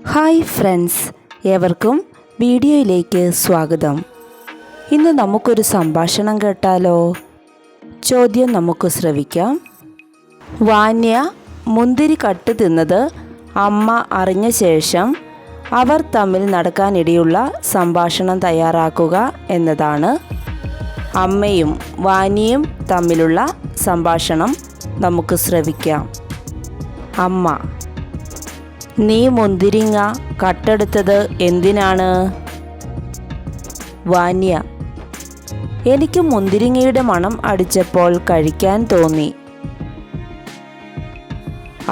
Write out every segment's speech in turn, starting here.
Hi friends, ഏവർക്കും വീഡിയോയിലേക്ക് സ്വാഗതം. ഇന്ന് നമുക്കൊരു സംഭാഷണം കേട്ടാലോ? ചോദ്യം നമുക്ക് ശ്രവിക്കാം. വാന്യ മുന്തിരി കട്ട് തിന്നത് അമ്മ അറിഞ്ഞ ശേഷം അവർ തമ്മിൽ നടക്കാനിടയുള്ള സംഭാഷണം തയ്യാറാക്കുക എന്നതാണ്. അമ്മയും വാന്യയും തമ്മിലുള്ള സംഭാഷണം നമുക്ക് ശ്രവിക്കാം. അമ്മ: നീ മുന്തിരിങ്ങ കട്ടെടുത്തത് എന്തിനാണ്? വാന്യ: എനിക്ക് മുന്തിരിങ്ങയുടെ മണം അടിച്ചപ്പോൾ കഴിക്കാൻ തോന്നി.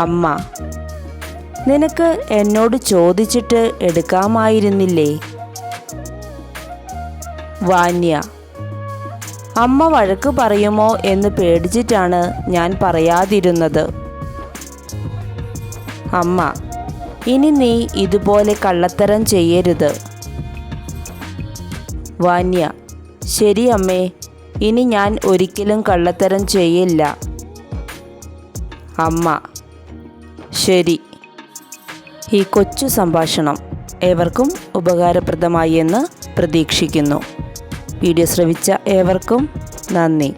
അമ്മ: നിനക്ക് എന്നോട് ചോദിച്ചിട്ട് എടുക്കാമായിരുന്നില്ലേ? വാന്യ: അമ്മ വഴക്ക് പറയുമോ എന്ന് പേടിച്ചിട്ടാണ് ഞാൻ പറയാതിരുന്നത്. അമ്മ: ഇനി നീ ഇതുപോലെ കള്ളത്തരം ചെയ്യരുത്. വാന്യ: ശരി അമ്മേ, ഇനി ഞാൻ ഒരിക്കലും കള്ളത്തരം ചെയ്യില്ല. അമ്മ: ശരി. ഈ കൊച്ചു സംഭാഷണം ഏവർക്കും ഉപകാരപ്രദമായി എന്ന് പ്രതീക്ഷിക്കുന്നു. വീഡിയോ ശ്രവിച്ച ഏവർക്കും നന്ദി.